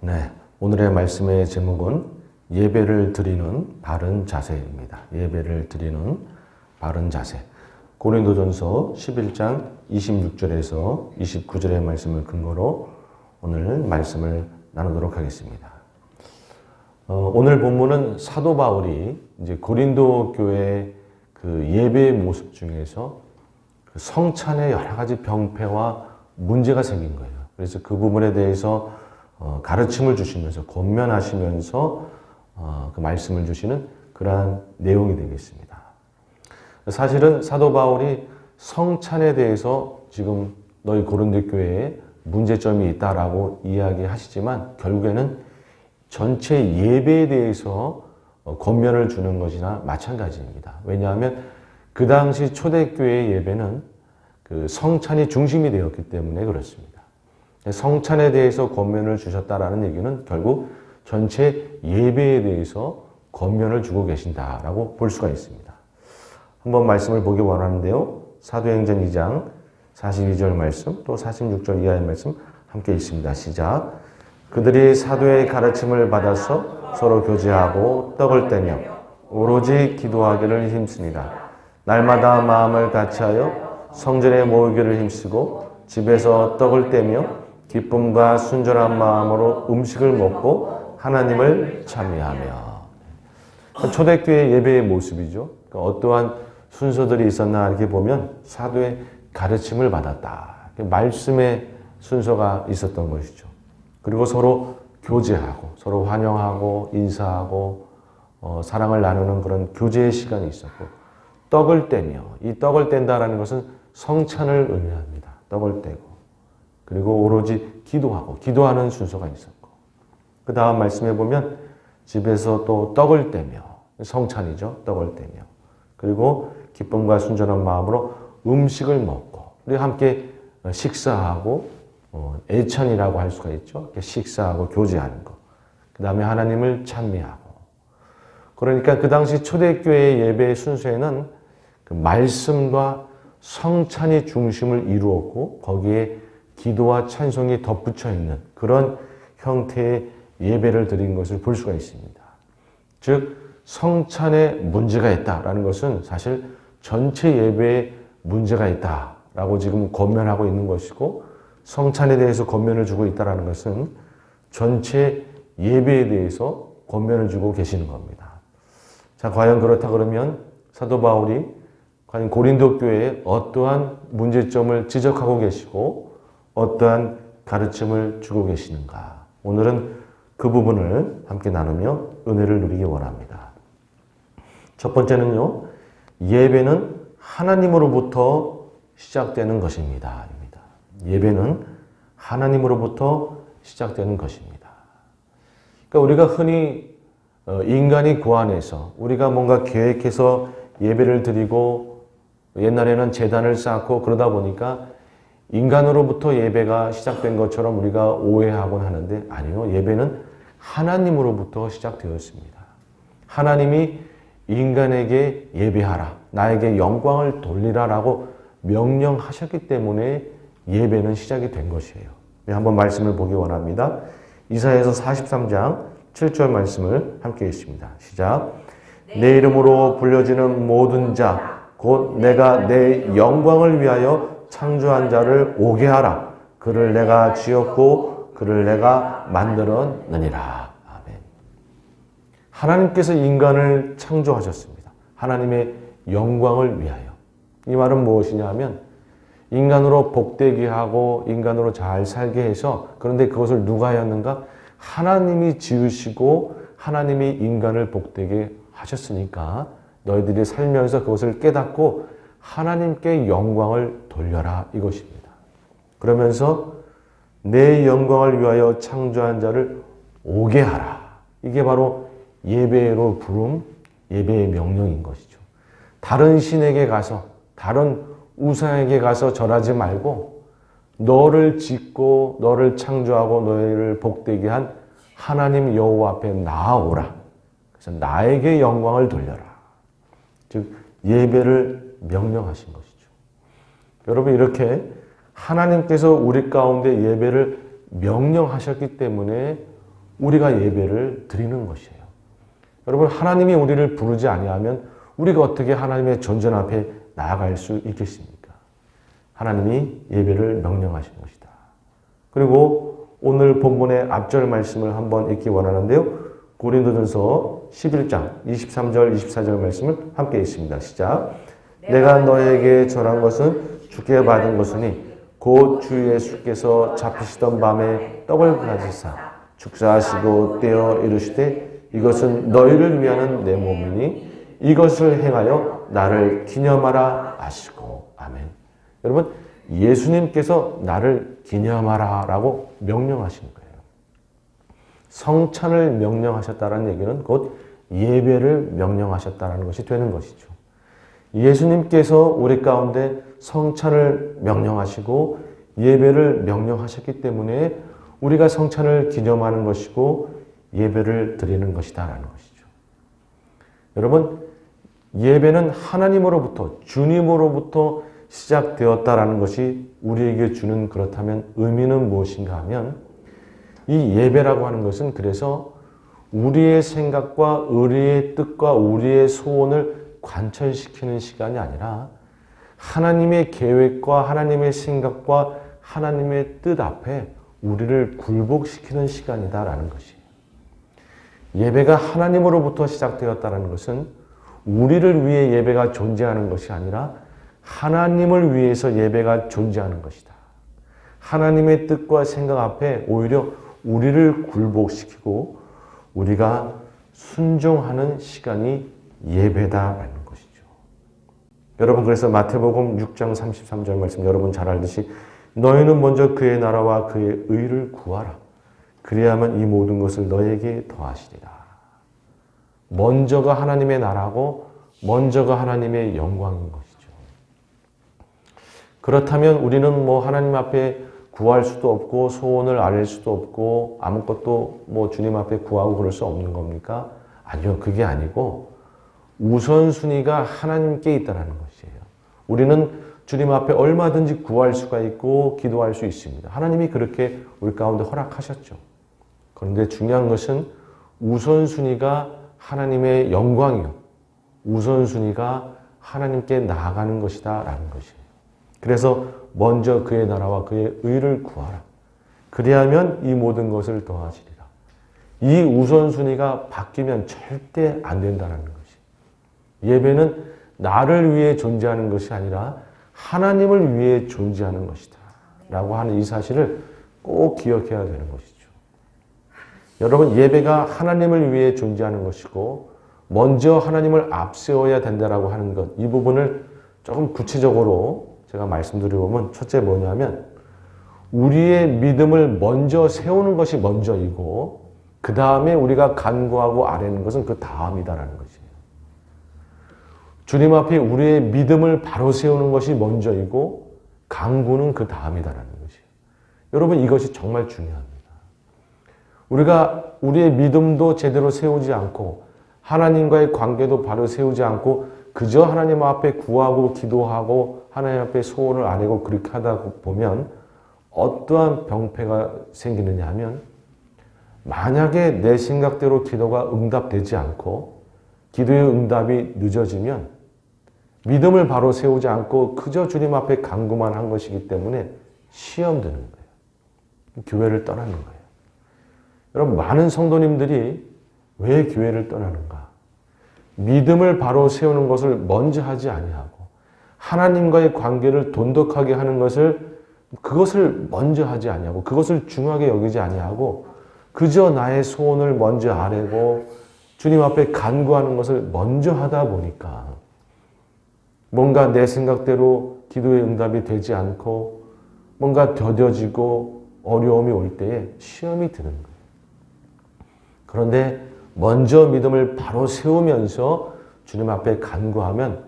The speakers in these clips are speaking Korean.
네, 오늘의 말씀의 제목은 예배를 드리는 바른 자세입니다. 예배를 드리는 바른 자세. 고린도전서 11장 26절에서 29절의 말씀을 근거로 오늘 말씀을 나누도록 하겠습니다. 오늘 본문은 사도 바울이 이제 고린도 교회 그 예배의 모습 중에서 그 성찬의 여러 가지 병폐와 문제가 생긴 거예요. 그래서 그 부분에 대해서 가르침을 주시면서 권면하시면서 그 말씀을 주시는 그러한 내용이 되겠습니다. 사실은 사도 바울이 성찬에 대해서 지금 너희 고린도 교회에 문제점이 있다라고 이야기하시지만 결국에는 전체 예배에 대해서 권면을 주는 것이나 마찬가지입니다. 왜냐하면 그 당시 초대교회의 예배는 그 성찬이 중심이 되었기 때문에 그렇습니다. 성찬에 대해서 권면을 주셨다라는 얘기는 결국 전체 예배에 대해서 권면을 주고 계신다라고 볼 수가 있습니다. 한번 말씀을 보기 원하는데요. 사도행전 2장 42절 말씀 또 46절 이하의 말씀 함께 읽습니다. 시작. 그들이 사도의 가르침을 받아서 서로 교제하고 떡을 떼며 오로지 기도하기를 힘쓰니라. 날마다 마음을 같이하여 성전에 모이기를 힘쓰고 집에서 떡을 떼며 기쁨과 순전한 마음으로 음식을 먹고 하나님을 찬미하며. 초대교회 예배의 모습이죠. 그러니까 어떠한 순서들이 있었나 이렇게 보면 사도의 가르침을 받았다. 말씀의 순서가 있었던 것이죠. 그리고 서로 교제하고 서로 환영하고 인사하고 사랑을 나누는 그런 교제의 시간이 있었고 떡을 떼며 이 떡을 뗀다라는 것은 성찬을 의미합니다. 떡을 떼고 그리고 오로지 기도하고 기도하는 순서가 있었고 그 다음 말씀해 보면 집에서 또 떡을 떼며 성찬이죠. 떡을 떼며 그리고 기쁨과 순전한 마음으로 음식을 먹고 우리 함께 식사하고 애찬이라고 할 수가 있죠. 식사하고 교제하는 것. 그 다음에 하나님을 찬미하고. 그러니까 그 당시 초대교회의 예배의 순서에는 그 말씀과 성찬이 중심을 이루었고 거기에 기도와 찬송이 덧붙여 있는 그런 형태의 예배를 드린 것을 볼 수가 있습니다. 즉 성찬에 문제가 있다라는 것은 사실 전체 예배에 문제가 있다라고 지금 권면하고 있는 것이고 성찬에 대해서 권면을 주고 있다는 것은 전체 예배에 대해서 권면을 주고 계시는 겁니다. 자, 과연 그렇다 그러면 사도 바울이 과연 고린도 교회에 어떠한 문제점을 지적하고 계시고 어떠한 가르침을 주고 계시는가? 오늘은 그 부분을 함께 나누며 은혜를 누리기 원합니다. 첫 번째는요, 예배는 하나님으로부터 시작되는 것입니다. 예배는 하나님으로부터 시작되는 것입니다. 그러니까 우리가 흔히 인간이 고안해서 우리가 뭔가 계획해서 예배를 드리고 옛날에는 제단을 쌓고 그러다 보니까 인간으로부터 예배가 시작된 것처럼 우리가 오해하곤 하는데 아니요. 예배는 하나님으로부터 시작되었습니다. 하나님이 인간에게 예배하라. 나에게 영광을 돌리라라고 명령하셨기 때문에 예배는 시작이 된 것이에요. 한번 말씀을 보기 원합니다. 이사야서 43장 7절 말씀을 함께 읽습니다. 시작. 내 이름으로 불려지는 모든 자 곧 내가 내 영광을 위하여 창조한 자를 오게 하라. 그를 내가 지었고 그를 내가 만들었느니라. 아멘. 하나님께서 인간을 창조하셨습니다. 하나님의 영광을 위하여. 이 말은 무엇이냐 하면 인간으로 복되게 하고 인간으로 잘 살게 해서 그런데 그것을 누가 하였는가? 하나님이 지으시고 하나님이 인간을 복되게 하셨으니까 너희들이 살면서 그것을 깨닫고 하나님께 영광을 돌려라 이것입니다. 그러면서 내 영광을 위하여 창조한 자를 오게 하라. 이게 바로 예배로 부름, 예배의 명령인 것이죠. 다른 신에게 가서 다른 우상에게 가서 절하지 말고 너를 짓고 너를 창조하고 너희를 복되게 한 하나님 여호와 앞에 나아오라. 그래서 나에게 영광을 돌려라. 즉 예배를 명령하신 것이죠. 여러분 이렇게 하나님께서 우리 가운데 예배를 명령하셨기 때문에 우리가 예배를 드리는 것이에요. 여러분, 하나님이 우리를 부르지 아니하면 우리가 어떻게 하나님의 전전 앞에 나아갈 수 있겠습니까? 하나님이 예배를 명령하신 것이다. 그리고 오늘 본문의 앞절 말씀을 한번 읽기 원하는데요. 고린도전서 11장 23절 24절 말씀을 함께 읽습니다. 시작. 내가 너에게 전한 것은 주께 받은 것이니 곧 주 예수께서 잡히시던 밤에 떡을 가지사 축사하시고 떼어 이르시되 이것은 너희를 위하는 내 몸이니 이것을 행하여 나를 기념하라 하시고. 아멘. 여러분, 예수님께서 나를 기념하라 라고 명령하신 거예요. 성찬을 명령하셨다는 얘기는 곧 예배를 명령하셨다는 것이 되는 것이죠. 예수님께서 우리 가운데 성찬을 명령하시고 예배를 명령하셨기 때문에 우리가 성찬을 기념하는 것이고 예배를 드리는 것이다라는 것이죠. 여러분, 예배는 하나님으로부터, 주님으로부터 시작되었다라는 것이 우리에게 주는, 그렇다면 의미는 무엇인가 하면, 이 예배라고 하는 것은 그래서 우리의 생각과 우리의 뜻과 우리의 소원을 관철시키는 시간이 아니라 하나님의 계획과 하나님의 생각과 하나님의 뜻 앞에 우리를 굴복시키는 시간이다라는 것이에요. 예배가 하나님으로부터 시작되었다는 것은 우리를 위해 예배가 존재하는 것이 아니라 하나님을 위해서 예배가 존재하는 것이다. 하나님의 뜻과 생각 앞에 오히려 우리를 굴복시키고 우리가 순종하는 시간이 예배다라는 것이죠. 여러분, 그래서 마태복음 6장 33절 말씀 여러분 잘 알듯이 너희는 먼저 그의 나라와 그의 의를 구하라. 그리하면 이 모든 것을 너에게 더하시리라. 먼저가 하나님의 나라고 먼저가 하나님의 영광인 것이죠. 그렇다면 우리는 하나님 앞에 구할 수도 없고 소원을 아뢰 수도 없고 아무것도 주님 앞에 구하고 그럴 수 없는 겁니까? 아니요, 그게 아니고 우선순위가 하나님께 있다는 것이에요. 우리는 주님 앞에 얼마든지 구할 수가 있고 기도할 수 있습니다. 하나님이 그렇게 우리 가운데 허락하셨죠. 그런데 중요한 것은 우선순위가 하나님의 영광이요, 우선순위가 하나님께 나아가는 것이다 라는 것이에요. 그래서 먼저 그의 나라와 그의 의를 구하라. 그리하면 이 모든 것을 더하시리라. 이 우선순위가 바뀌면 절대 안 된다는 것이. 예배는 나를 위해 존재하는 것이 아니라 하나님을 위해 존재하는 것이다 라고 하는 이 사실을 꼭 기억해야 되는 것이죠. 여러분, 예배가 하나님을 위해 존재하는 것이고 먼저 하나님을 앞세워야 된다라고 하는 것, 이 부분을 조금 구체적으로 제가 말씀드려보면 첫째 뭐냐면 우리의 믿음을 먼저 세우는 것이 먼저이고 그 다음에 우리가 간구하고 아뢰는 것은 그 다음이다라는 것이에요. 주님 앞에 우리의 믿음을 바로 세우는 것이 먼저이고 간구는 그 다음이다라는 것이에요. 여러분, 이것이 정말 중요합니다. 우리가 우리의 믿음도 제대로 세우지 않고 하나님과의 관계도 바로 세우지 않고 그저 하나님 앞에 구하고 기도하고 하나님 앞에 소원을 아뢰고 그렇게 하다 보면 어떠한 병폐가 생기느냐 하면 만약에 내 생각대로 기도가 응답되지 않고 기도의 응답이 늦어지면 믿음을 바로 세우지 않고 그저 주님 앞에 간구만 한 것이기 때문에 시험 드는 거예요. 교회를 떠나는 거예요. 여러분, 많은 성도님들이 왜 교회를 떠나는가? 믿음을 바로 세우는 것을 먼저 하지 아니하고 하나님과의 관계를 돈독하게 하는 그것을 먼저 하지 아니하고 그것을 중요하게 여기지 아니하고 그저 나의 소원을 먼저 아뢰고 주님 앞에 간구하는 것을 먼저 하다 보니까 뭔가 내 생각대로 기도의 응답이 되지 않고 뭔가 더뎌지고 어려움이 올 때에 시험이 드는 거예요. 그런데 먼저 믿음을 바로 세우면서 주님 앞에 간구하면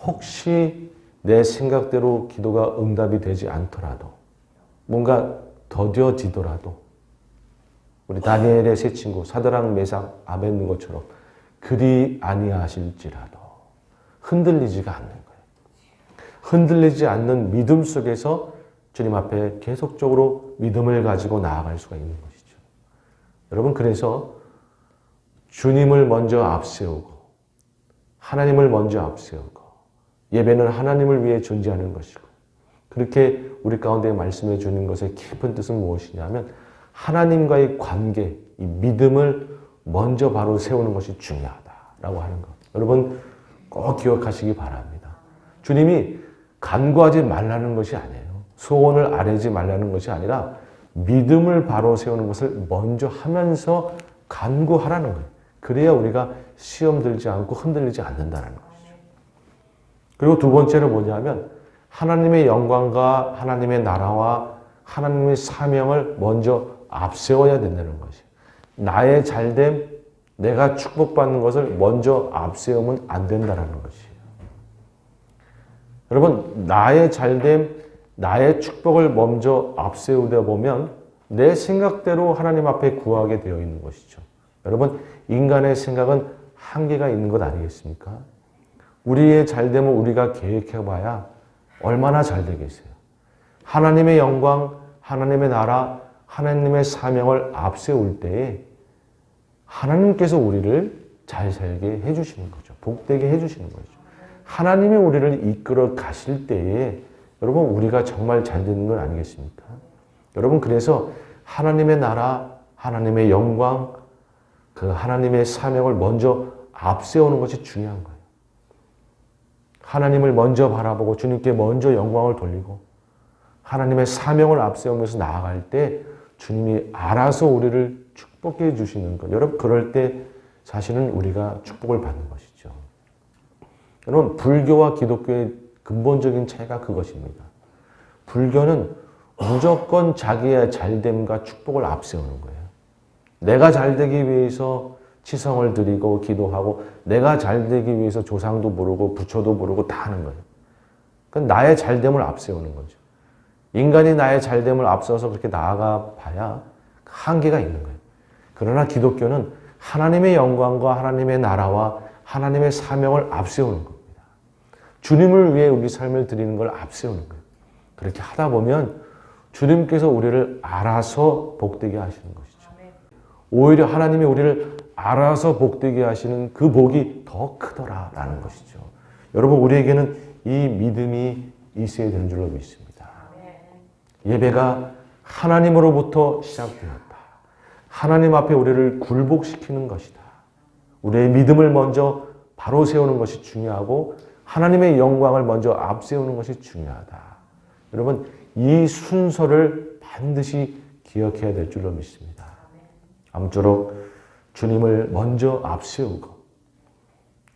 혹시 내 생각대로 기도가 응답이 되지 않더라도 뭔가 더뎌지더라도 우리 다니엘의 세 친구 사드락 메삭 아벳느고처럼 그리 아니하실지라도 흔들리지가 않는 거예요. 흔들리지 않는 믿음 속에서 주님 앞에 계속적으로 믿음을 가지고 나아갈 수가 있는 것이죠. 여러분, 그래서 주님을 먼저 앞세우고 하나님을 먼저 앞세우고 예배는 하나님을 위해 존재하는 것이고, 그렇게 우리 가운데 말씀해 주는 것의 깊은 뜻은 무엇이냐면 하나님과의 관계, 이 믿음을 먼저 바로 세우는 것이 중요하다라고 하는 것. 여러분 꼭 기억하시기 바랍니다. 주님이 간구하지 말라는 것이 아니에요. 소원을 아뢰지 말라는 것이 아니라 믿음을 바로 세우는 것을 먼저 하면서 간구하라는 거예요. 그래야 우리가 시험 들지 않고 흔들리지 않는다는 것이죠. 그리고 두 번째는 뭐냐면 하나님의 영광과 하나님의 나라와 하나님의 사명을 먼저 앞세워야 된다는 것이에요. 나의 잘됨, 내가 축복받는 것을 먼저 앞세우면 안 된다는 것이에요. 여러분, 나의 잘됨, 나의 축복을 먼저 앞세우다 보면 내 생각대로 하나님 앞에 구하게 되어 있는 것이죠. 여러분, 인간의 생각은 한계가 있는 것 아니겠습니까? 우리의 잘됨을 우리가 계획해봐야 얼마나 잘 되겠어요. 하나님의 영광, 하나님의 나라, 하나님의 사명을 앞세울 때에 하나님께서 우리를 잘 살게 해주시는 거죠. 복되게 해주시는 거죠. 하나님이 우리를 이끌어 가실 때에 여러분, 우리가 정말 잘 되는 건 아니겠습니까? 여러분, 그래서 하나님의 나라, 하나님의 영광, 그 하나님의 사명을 먼저 앞세우는 것이 중요한 거예요. 하나님을 먼저 바라보고 주님께 먼저 영광을 돌리고 하나님의 사명을 앞세우면서 나아갈 때 주님이 알아서 우리를 축복해 주시는 것. 여러분, 그럴 때 사실은 우리가 축복을 받는 것이죠. 여러분, 불교와 기독교의 근본적인 차이가 그것입니다. 불교는 무조건 자기의 잘됨과 축복을 앞세우는 거예요. 내가 잘되기 위해서 치성을 드리고 기도하고 내가 잘되기 위해서 조상도 부르고 부처도 부르고 다 하는 거예요. 그건 나의 잘됨을 앞세우는 거죠. 인간이 나의 잘됨을 앞서서 그렇게 나아가 봐야 한계가 있는 거예요. 그러나 기독교는 하나님의 영광과 하나님의 나라와 하나님의 사명을 앞세우는 겁니다. 주님을 위해 우리 삶을 드리는 걸 앞세우는 거예요. 그렇게 하다 보면 주님께서 우리를 알아서 복되게 하시는 것이죠. 오히려 하나님이 우리를 알아서 복되게 하시는 그 복이 더 크더라라는 것이죠. 여러분, 우리에게는 이 믿음이 있어야 되는 줄로 믿습니다. 예배가 하나님으로부터 시작되었다. 하나님 앞에 우리를 굴복시키는 것이다. 우리의 믿음을 먼저 바로 세우는 것이 중요하고 하나님의 영광을 먼저 앞세우는 것이 중요하다. 여러분, 이 순서를 반드시 기억해야 될 줄로 믿습니다. 아무쪼록 주님을 먼저 앞세우고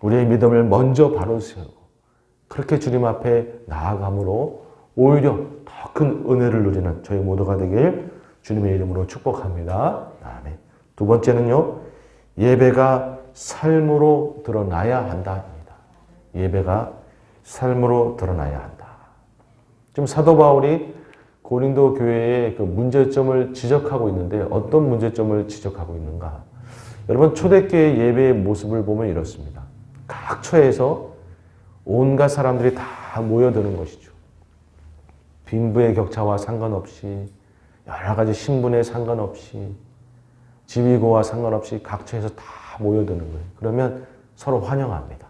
우리의 믿음을 먼저 바로 세우고 그렇게 주님 앞에 나아감으로 오히려 더 큰 은혜를 누리는 저희 모두가 되길 주님의 이름으로 축복합니다. 아멘. 두 번째는요, 예배가 삶으로 드러나야 한다입니다. 예배가 삶으로 드러나야 한다. 지금 사도 바울이 고린도 교회의 그 문제점을 지적하고 있는데 어떤 문제점을 지적하고 있는가? 여러분, 초대교회 예배의 모습을 보면 이렇습니다. 각 처에서 온갖 사람들이 다 모여드는 것이죠. 빈부의 격차와 상관없이 여러 가지 신분에 상관없이 지위고와 상관없이 각 처에서 다 모여드는 거예요. 그러면 서로 환영합니다.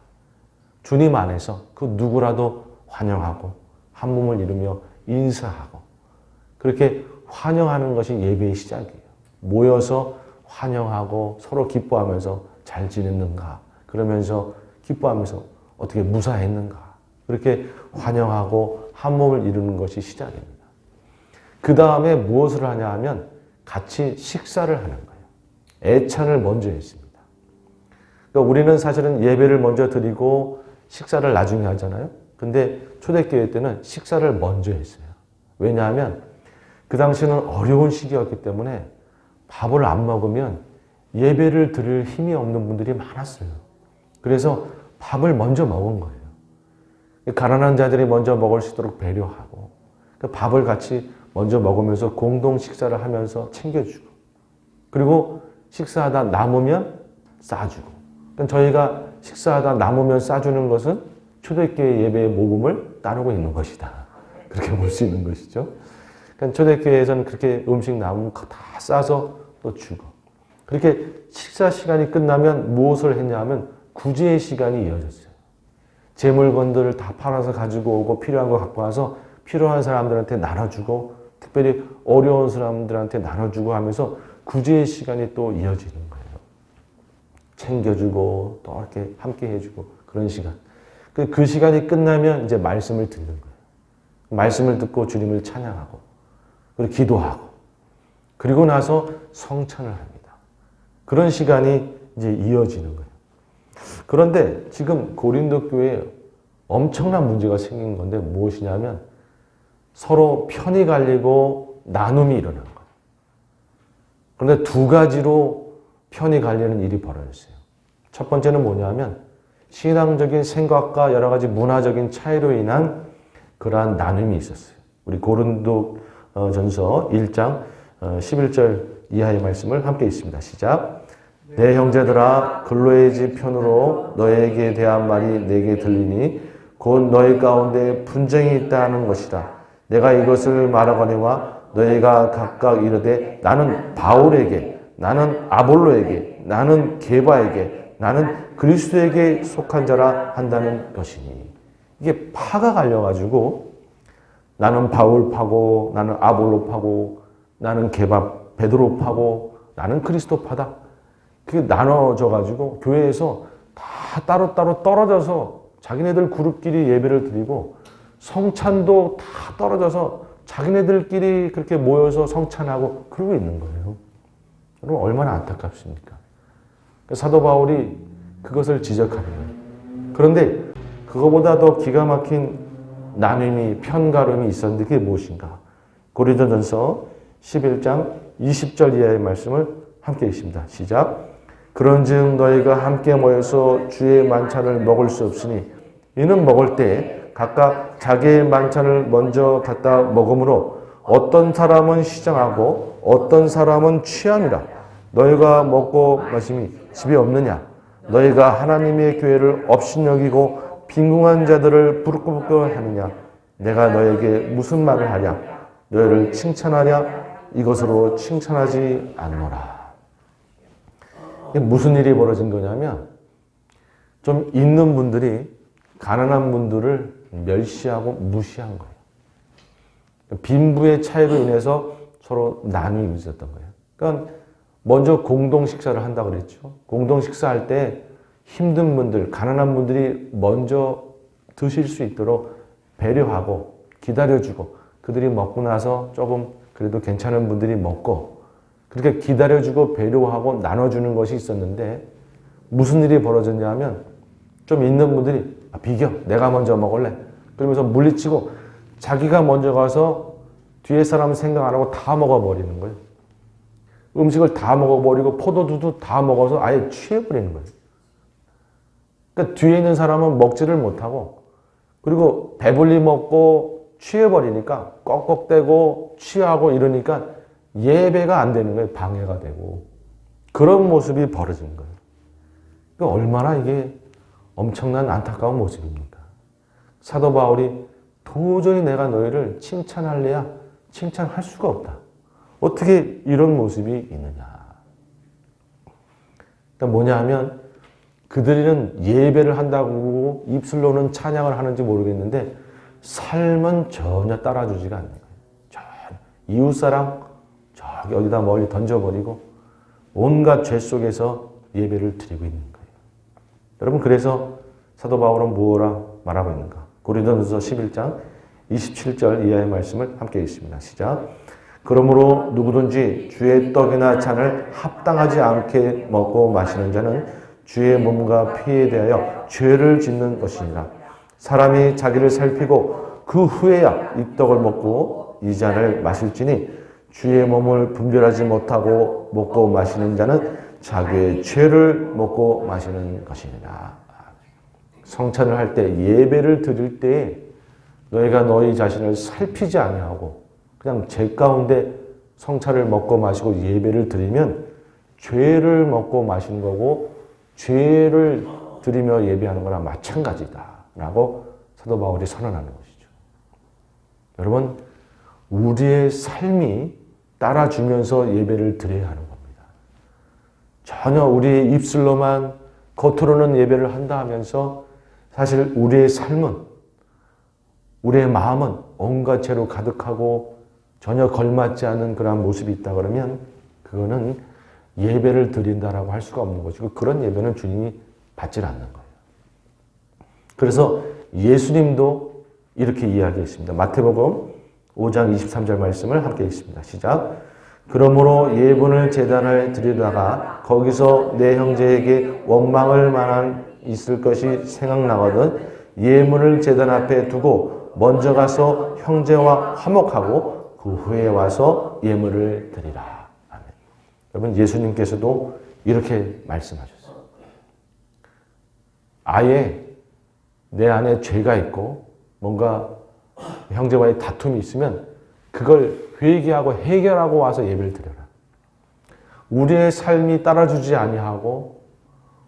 주님 안에서 그 누구라도 환영하고 한 몸을 이루며 인사하고 그렇게 환영하는 것이 예배의 시작이에요. 모여서 환영하고 서로 기뻐하면서 잘 지냈는가? 그러면서 기뻐하면서 어떻게 무사했는가? 그렇게 환영하고 한 몸을 이루는 것이 시작입니다. 그 다음에 무엇을 하냐 하면 같이 식사를 하는 거예요. 애찬을 먼저 했습니다. 그러니까 우리는 사실은 예배를 먼저 드리고 식사를 나중에 하잖아요. 근데 초대교회 때는 식사를 먼저 했어요. 왜냐하면 그 당시는 어려운 시기였기 때문에 밥을 안 먹으면 예배를 드릴 힘이 없는 분들이 많았어요. 그래서 밥을 먼저 먹은 거예요. 가난한 자들이 먼저 먹을 수 있도록 배려하고 밥을 같이 먼저 먹으면서 공동 식사를 하면서 챙겨주고 그리고 식사하다 남으면 싸주고 저희가 식사하다 남으면 싸주는 것은 초대교회 예배의 모금을 나누고 있는 것이다. 그렇게 볼 수 있는 것이죠. 초대교회에서는 그렇게 음식 남으면 다 싸서 또 주고 그렇게 식사 시간이 끝나면 무엇을 했냐면 구제의 시간이 이어졌어요. 제 물건들을 다 팔아서 가지고 오고 필요한 거 갖고 와서 필요한 사람들한테 나눠주고 특별히 어려운 사람들한테 나눠주고 하면서 구제의 시간이 또 이어지는 거예요. 챙겨주고 또 이렇게 함께 해주고 그런 시간. 그 시간이 끝나면 이제 말씀을 듣는 거예요. 말씀을 듣고 주님을 찬양하고 그리고 기도하고 그리고 나서 성찬을 합니다. 그런 시간이 이제 이어지는 거예요. 그런데 지금 고린도 교회에 엄청난 문제가 생긴 건데 무엇이냐면 서로 편이 갈리고 나눔이 일어난 거예요. 그런데 두 가지로 편이 갈리는 일이 벌어졌어요. 첫 번째는 뭐냐면 신앙적인 생각과 여러 가지 문화적인 차이로 인한 그러한 나눔이 있었어요. 우리 고린도 전서 1장 11절 이하의 말씀을 함께 읽습니다. 시작. 내 형제들아 글로의 집 편으로 너에게 대한 말이 내게 들리니 곧 너희 가운데 분쟁이 있다 하는 것이라. 내가 이것을 말하거니와 너희가 각각 이르되 나는 바울에게 나는 아볼로에게 나는 게바에게 나는 그리스도에게 속한 자라 한다는 것이니. 이게 파가 갈려가지고 나는 바울 파고 나는 아볼로 파고 나는 게바 베드로 파고 나는 그리스도 파다. 그게 나눠져가지고 교회에서 다 따로따로 떨어져서 자기네들 그룹끼리 예배를 드리고 성찬도 다 떨어져서 자기네들끼리 그렇게 모여서 성찬하고 그러고 있는 거예요. 여러분 얼마나 안타깝습니까? 사도 바울이 그것을 지적하는 거예요. 그런데 그거보다 더 기가 막힌 나눔이 편가름이 있었는데 그게 무엇인가? 고린도전서 11장 20절 이하의 말씀을 함께 읽습니다. 시작. 그런즉 너희가 함께 모여서 주의 만찬을 먹을 수 없으니 이는 먹을 때 각각 자기의 만찬을 먼저 갖다 먹으므로 어떤 사람은 시장하고 어떤 사람은 취함이라. 너희가 먹고 마심이 집에 없느냐? 너희가 하나님의 교회를 업신여기고 빈궁한 자들을 부끄럽게 하느냐? 내가 너에게 무슨 말을 하랴? 너희를 칭찬하랴? 이것으로 칭찬하지 않노라. 이게 무슨 일이 벌어진 거냐면 좀 있는 분들이 가난한 분들을 멸시하고 무시한 거예요. 빈부의 차이로 인해서 서로 나눔이 있었던 거예요. 그러니까 먼저 공동 식사를 한다고 그랬죠. 공동 식사할 때 힘든 분들, 가난한 분들이 먼저 드실 수 있도록 배려하고 기다려주고 그들이 먹고 나서 조금 그래도 괜찮은 분들이 먹고 그렇게 기다려주고 배려하고 나눠주는 것이 있었는데 무슨 일이 벌어졌냐면 좀 있는 분들이 비겨 내가 먼저 먹을래 그러면서 물리치고 자기가 먼저 가서 뒤에 사람 생각 안 하고 다 먹어버리는 거예요. 음식을 다 먹어버리고 포도주도 다 먹어서 아예 취해버리는 거예요. 그러니까 뒤에 있는 사람은 먹지를 못하고 그리고 배불리 먹고 취해버리니까 꺽꺽대고 취하고 이러니까 예배가 안 되는 거예요. 방해가 되고 그런 모습이 벌어진 거예요. 그러니까 얼마나 이게 엄청난 안타까운 모습입니까? 사도 바울이 도저히 내가 너희를 칭찬할래야 칭찬할 수가 없다. 어떻게 이런 모습이 있느냐. 그러니까 뭐냐 하면 그들은 예배를 한다고 입술로는 찬양을 하는지 모르겠는데 삶은 전혀 따라주지가 않는 거예요. 전혀. 이웃사랑 저기 어디다 멀리 던져버리고 온갖 죄 속에서 예배를 드리고 있는 거예요. 여러분 그래서 사도 바울은 무엇라 말하고 있는가? 고린도전서 11장 27절 이하의 말씀을 함께 읽습니다. 시작. 그러므로 누구든지 주의 떡이나 잔을 합당하지 않게 먹고 마시는 자는 주의 몸과 피에 대하여 죄를 짓는 것이니라. 사람이 자기를 살피고 그 후에야 이 떡을 먹고 이 잔을 마실지니 주의 몸을 분별하지 못하고 먹고 마시는 자는 자기의 죄를 먹고 마시는 것이니라. 성찬을 할 때 예배를 드릴 때 너희가 너희 자신을 살피지 아니하고 그냥 죄 가운데 성찬을 먹고 마시고 예배를 드리면 죄를 먹고 마시는 거고 죄를 드리며 예배하는 거나 마찬가지다라고 사도 바울이 선언하는 것이죠. 여러분 우리의 삶이 따라주면서 예배를 드려야 하는 겁니다. 전혀 우리의 입술로만 겉으로는 예배를 한다 하면서 사실 우리의 삶은, 우리의 마음은 온갖 죄로 가득하고 전혀 걸맞지 않는 그러한 모습이 있다 그러면 그거는 예배를 드린다라고 할 수가 없는 것이고 그런 예배는 주님이 받질 않는 거예요. 그래서 예수님도 이렇게 이야기했습니다. 마태복음 5장 23절 말씀을 함께 읽습니다. 시작. 그러므로 예분을 제단을 드리다가 거기서 내 형제에게 원망을 만한 있을 것이 생각나거든 예물을 제단 앞에 두고 먼저 가서 형제와 화목하고 그 후에 와서 예물을 드리라. 아멘. 여러분 예수님께서도 이렇게 말씀하셨어요. 아예 내 안에 죄가 있고 뭔가 형제와의 다툼이 있으면 그걸 회개하고 해결하고 와서 예배를 드려라. 우리의 삶이 따라주지 아니하고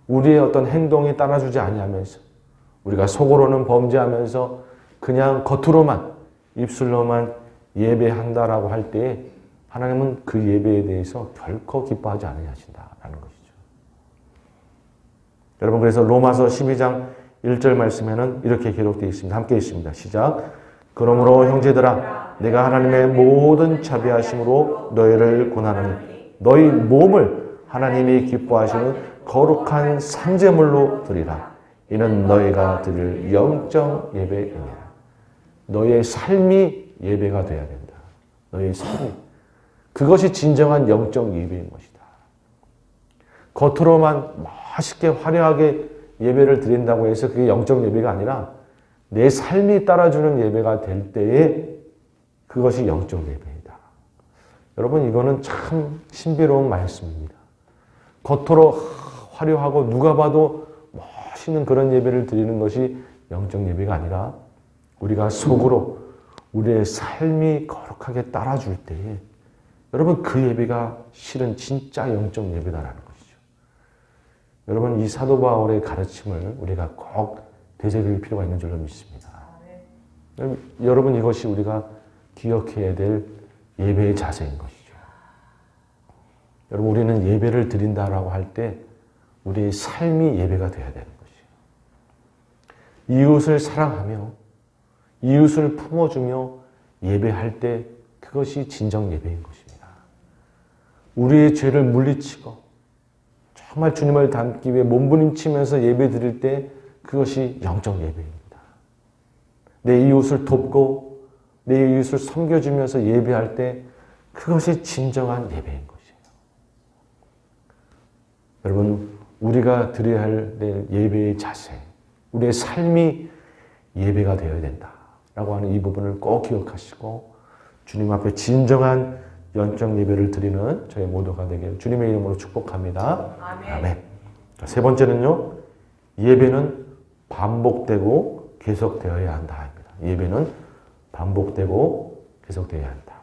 우리의 어떤 행동이 따라주지 아니하면서 우리가 속으로는 범죄하면서 그냥 겉으로만 입술로만 예배한다라고 할 때에 하나님은 그 예배에 대해서 결코 기뻐하지 않으신다라는 것이죠. 여러분 그래서 로마서 12장 1절 말씀에는 이렇게 기록되어 있습니다. 함께 있습니다. 시작. 그러므로 형제들아 내가 하나님의 모든 자비하심으로 너희를 고난하니 너희 몸을 하나님이 기뻐하시는 거룩한 산제물로 드리라. 이는 너희가 드릴 영적 예배이니라. 너희의 삶이 예배가 되어야 된다. 너희의 삶이. 그것이 진정한 영적 예배인 것이다. 겉으로만 멋있게 화려하게 예배를 드린다고 해서 그게 영적 예배가 아니라 내 삶이 따라주는 예배가 될 때에 그것이 영적 예배이다. 여러분 이거는 참 신비로운 말씀입니다. 겉으로 화려하고 누가 봐도 멋있는 그런 예배를 드리는 것이 영적 예배가 아니라 우리가 속으로 우리의 삶이 거룩하게 따라줄 때에 여러분 그 예배가 실은 진짜 영적 예배다라는 것이죠. 여러분 이 사도 바울의 가르침을 우리가 꼭 되새길 필요가 있는 줄로 믿습니다. 여러분 이것이 우리가 기억해야 될 예배의 자세인 것이죠. 여러분 우리는 예배를 드린다라고 할 때 우리의 삶이 예배가 되어야 되는 것이에요. 이웃을 사랑하며 이웃을 품어주며 예배할 때 그것이 진정 예배인 것입니다. 우리의 죄를 물리치고 정말 주님을 닮기 위해 몸부림치면서 예배 드릴 때 그것이 영적 예배입니다. 내 이웃을 돕고 내 이웃을 섬겨주면서 예배할 때 그것이 진정한 예배인 것이에요. 여러분 우리가 드려야 할 예배의 자세, 우리의 삶이 예배가 되어야 된다라고 하는 이 부분을 꼭 기억하시고 주님 앞에 진정한 영적 예배를 드리는 저희 모두가 되길 주님의 이름으로 축복합니다. 아멘. 아멘. 세 번째는요. 예배는 반복되고 계속되어야 한다. 예배는 반복되고 계속되어야 한다.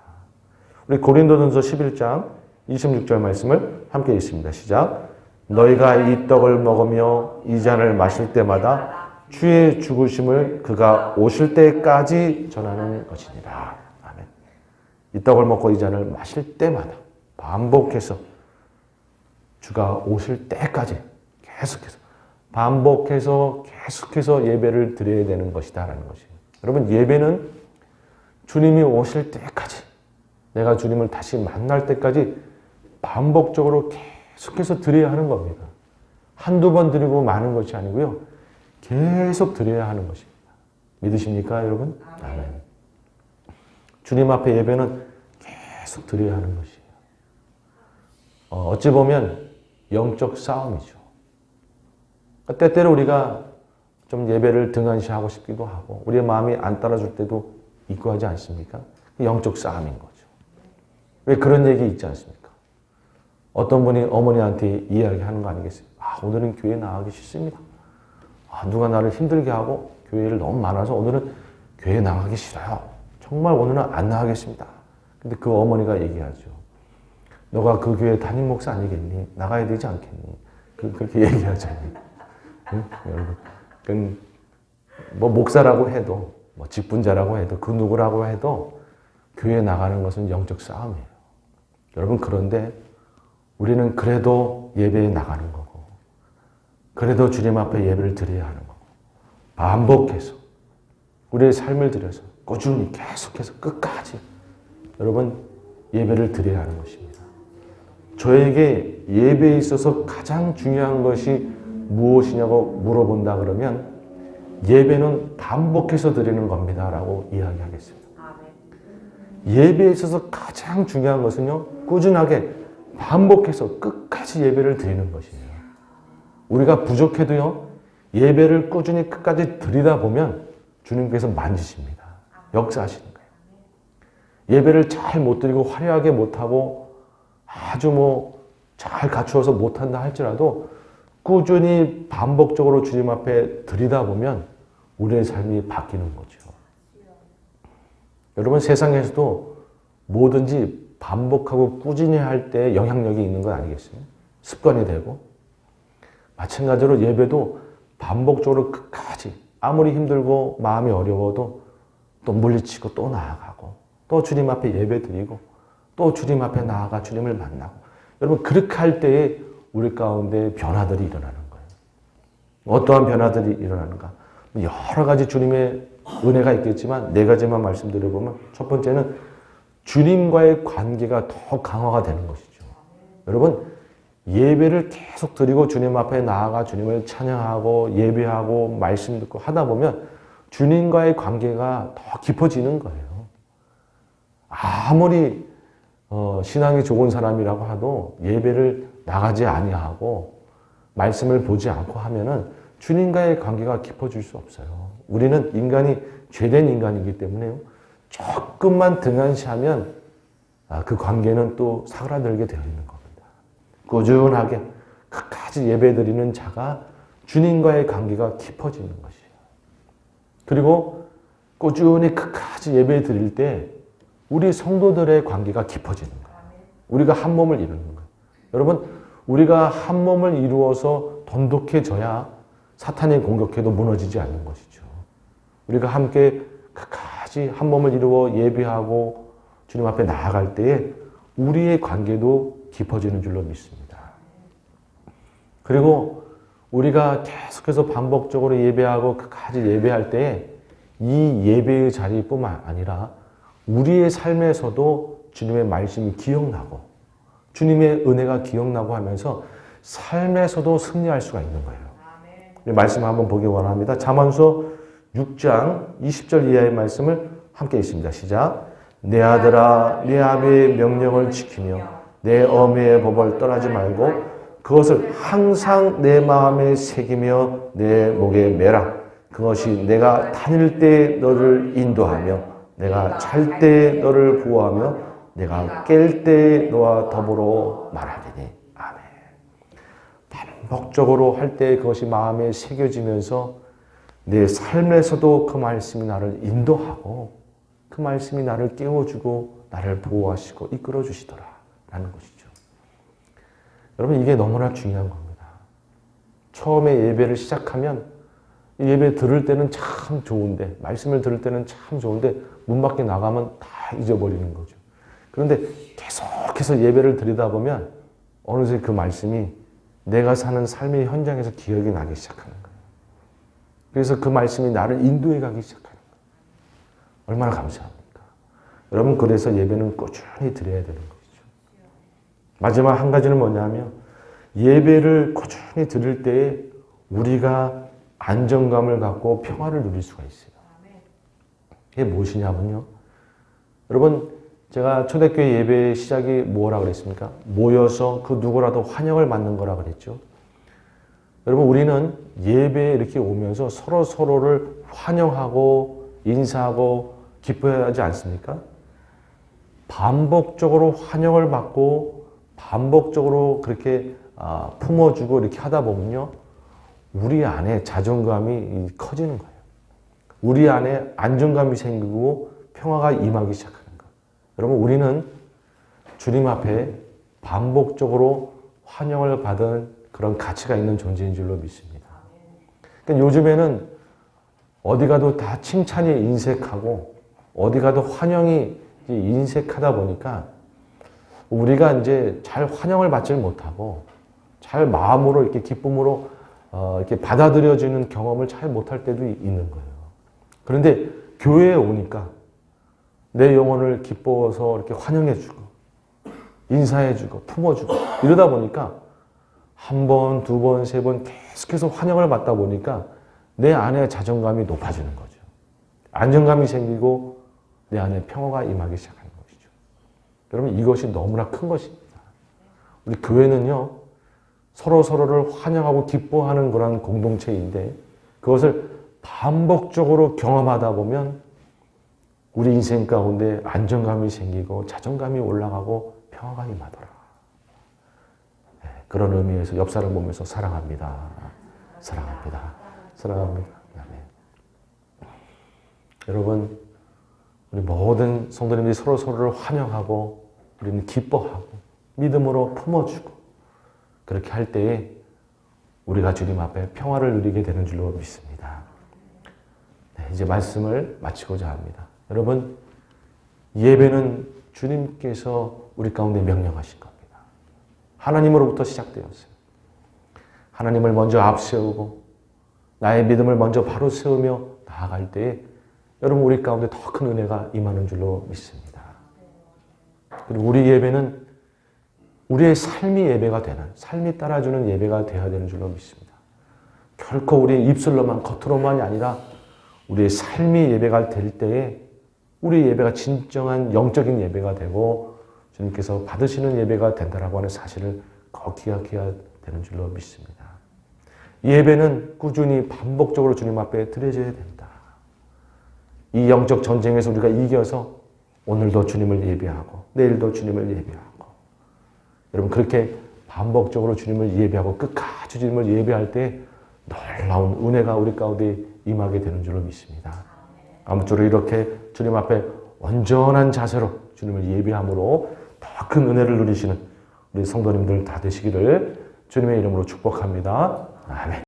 우리 고린도전서 11장 26절 말씀을 함께 읽습니다. 시작. 너희가 이 떡을 먹으며 이 잔을 마실 때마다 주의 죽으심을 그가 오실 때까지 전하는 것이니라. 아멘. 이 떡을 먹고 이 잔을 마실 때마다 반복해서 주가 오실 때까지 계속해서 반복해서 계속해서 예배를 드려야 되는 것이다라는 것이에요. 여러분 예배는 주님이 오실 때까지 내가 주님을 다시 만날 때까지 반복적으로 계속해서 드려야 하는 겁니다. 한두 번 드리고 마는 것이 아니고요. 계속 드려야 하는 것입니다. 믿으십니까 여러분? 아멘. 주님 앞에 예배는 계속 드려야 하는 것이에요. 어찌 보면 영적 싸움이죠. 때때로 우리가 좀 예배를 등한시하고 싶기도 하고 우리의 마음이 안 따라줄 때도 있고 하지 않습니까? 영적 싸움인 거죠. 왜 그런 얘기 있지 않습니까? 어떤 분이 어머니한테 이야기하는 거 아니겠어요? 오늘은 교회 나가기 싫습니다. 누가 나를 힘들게 하고 교회를 너무 많아서 오늘은 교회 나가기 싫어요. 정말 오늘은 안 나가겠습니다. 근데 그 어머니가 얘기하죠. 너가 그 교회 담임 목사 아니겠니? 나가야 되지 않겠니? 그렇게 얘기하잖아요. 응? 여러분. 뭐 목사라고 해도 뭐 직분자라고 해도 그 누구라고 해도 교회 나가는 것은 영적 싸움이에요. 여러분 그런데 우리는 그래도 예배에 나가는 거고, 그래도 주님 앞에 예배를 드려야 하는 거고, 반복해서 우리의 삶을 들여서 꾸준히 계속해서 끝까지 여러분 예배를 드려야 하는 것입니다. 저에게 예배에 있어서 가장 중요한 것이 무엇이냐고 물어본다 그러면 예배는 반복해서 드리는 겁니다 라고 이야기하겠습니다. 예배에 있어서 가장 중요한 것은요, 꾸준하게 반복해서 끝까지 예배를 드리는 것이에요. 우리가 부족해도요, 예배를 꾸준히 끝까지 드리다 보면 주님께서 만지십니다. 역사하시는 거예요. 예배를 잘 못 드리고 화려하게 못하고 아주 잘 갖추어서 못한다 할지라도 꾸준히 반복적으로 주님 앞에 드리다 보면 우리의 삶이 바뀌는 거죠. 여러분, 세상에서도 뭐든지 반복하고 꾸준히 할 때 영향력이 있는 건 아니겠어요? 습관이 되고. 마찬가지로 예배도 반복적으로 끝까지 아무리 힘들고 마음이 어려워도 또 물리치고 또 나아가고 또 주님 앞에 예배 드리고 또 주님 앞에 나아가 주님을 만나고, 여러분 그렇게 할 때에 우리 가운데 변화들이 일어나는 거예요. 어떠한 변화들이 일어나는가? 여러 가지 주님의 은혜가 있겠지만 네 가지만 말씀드려보면, 첫 번째는 주님과의 관계가 더 강화가 되는 것이죠. 여러분, 예배를 계속 드리고 주님 앞에 나아가 주님을 찬양하고 예배하고 말씀 듣고 하다 보면 주님과의 관계가 더 깊어지는 거예요. 아무리 신앙이 좋은 사람이라고 하도 예배를 나가지 아니하고 말씀을 보지 않고 하면은 주님과의 관계가 깊어질 수 없어요. 우리는 인간이 죄된 인간이기 때문에요, 조금만 등한시하면 그 관계는 또 사그라들게 되어 있는 겁니다. 꾸준하게 끝까지 예배드리는 자가 주님과의 관계가 깊어지는 것이에요. 그리고 꾸준히 끝까지 예배 드릴 때 우리 성도들의 관계가 깊어지는 거예요. 우리가 한 몸을 이루는 거예요. 여러분, 우리가 한 몸을 이루어서 돈독해져야 사탄이 공격해도 무너지지 않는 것이죠. 우리가 함께 끝까지 한 몸을 이루어 예배하고 주님 앞에 나아갈 때에 우리의 관계도 깊어지는 줄로 믿습니다. 그리고 우리가 계속해서 반복적으로 예배하고 끝까지 예배할 때에 이 예배의 자리뿐만 아니라 우리의 삶에서도 주님의 말씀이 기억나고 주님의 은혜가 기억나고 하면서 삶에서도 승리할 수가 있는 거예요. 말씀 한번 보기 원합니다. 잠언서 6장 20절 이하의 말씀을 함께 읽습니다. 시작. 내 아들아, 내 아비의 명령을 지키며 내 어미의 법을 떠나지 말고 그것을 항상 내 마음에 새기며 내 목에 매라. 그것이 내가 다닐 때 너를 인도하며 내가 잘 때 너를 보호하며 내가 깰 때 너와 더불어 말하리니. 아멘. 반복적으로 할 때 그것이 마음에 새겨지면서 내 삶에서도 그 말씀이 나를 인도하고 그 말씀이 나를 깨워주고 나를 보호하시고 이끌어 주시더라 라는 것이죠. 여러분, 이게 너무나 중요한 겁니다. 처음에 예배를 시작하면 예배 들을 때는 참 좋은데, 말씀을 들을 때는 참 좋은데 문 밖에 나가면 다 잊어버리는 거죠. 그런데 계속해서 예배를 드리다 보면 어느새 그 말씀이 내가 사는 삶의 현장에서 기억이 나기 시작하는 거예요. 그래서 그 말씀이 나를 인도해 가기 시작하는 거예요. 얼마나 감사합니까? 여러분, 그래서 예배는 꾸준히 드려야 되는 것이죠. 마지막 한 가지는 뭐냐면 예배를 꾸준히 드릴 때에 우리가 안정감을 갖고 평화를 누릴 수가 있어요. 이게 무엇이냐면요, 여러분, 제가 초대교회 예배 시작이 뭐라 그랬습니까? 모여서 그 누구라도 환영을 받는 거라 그랬죠. 여러분, 우리는 예배에 이렇게 오면서 서로를 환영하고 인사하고 기뻐해야 하지 않습니까? 반복적으로 환영을 받고 반복적으로 그렇게 품어주고 이렇게 하다 보면요, 우리 안에 자존감이 커지는 거예요. 우리 안에 안정감이 생기고 평화가 임하기 시작하는 거예요. 여러분, 우리는 주님 앞에 반복적으로 환영을 받은 그런 가치가 있는 존재인 줄로 믿습니다. 그러니까 요즘에는 어디 가도 다 칭찬이 인색하고 어디 가도 환영이 인색하다 보니까 우리가 이제 잘 환영을 받지 못하고 잘 마음으로 이렇게 기쁨으로 이렇게 받아들여지는 경험을 잘 못할 때도 있는 거예요. 그런데 교회에 오니까 내 영혼을 기뻐서 이렇게 환영해주고 인사해주고 품어주고 이러다 보니까 한 번, 두 번, 세 번 계속해서 환영을 받다 보니까 내 안에 자존감이 높아지는 거죠. 안정감이 생기고 내 안에 평화가 임하기 시작하는 것이죠. 여러분 이것이 너무나 큰 것입니다. 우리 교회는요. 서로서로를 환영하고 기뻐하는 그런 공동체인데 그것을 반복적으로 경험하다 보면 우리 인생 가운데 안정감이 생기고 자존감이 올라가고 평화가 임하더라. 네, 그런 의미에서 옆 사람 보면서 사랑합니다. 사랑합니다. 사랑합니다. 네. 여러분 우리 모든 성도님들이 서로서로를 환영하고 우리는 기뻐하고 믿음으로 품어주고 그렇게 할 때에 우리가 주님 앞에 평화를 누리게 되는 줄로 믿습니다. 네, 이제 말씀을 마치고자 합니다. 여러분 예배는 주님께서 우리 가운데 명령하신 겁니다. 하나님으로부터 시작되었어요. 하나님을 먼저 앞세우고 나의 믿음을 먼저 바로 세우며 나아갈 때에 여러분 우리 가운데 더 큰 은혜가 임하는 줄로 믿습니다. 그리고 우리 예배는 우리의 삶이 예배가 되는, 삶이 따라주는 예배가 되어야 되는 줄로 믿습니다. 결코 우리의 입술로만, 겉으로만이 아니라 우리의 삶이 예배가 될 때에 우리 예배가 진정한 영적인 예배가 되고 주님께서 받으시는 예배가 된다라고 하는 사실을 꼭 기억해야 되는 줄로 믿습니다. 이 예배는 꾸준히 반복적으로 주님 앞에 드려져야 된다. 이 영적 전쟁에서 우리가 이겨서 오늘도 주님을 예배하고 내일도 주님을 예배하고 여러분 그렇게 반복적으로 주님을 예배하고 끝까지 주님을 예배할 때 놀라운 은혜가 우리 가운데 임하게 되는 줄로 믿습니다. 아무쪼록 이렇게 주님 앞에 온전한 자세로 주님을 예배함으로 더 큰 은혜를 누리시는 우리 성도님들 다 되시기를 주님의 이름으로 축복합니다. 아멘.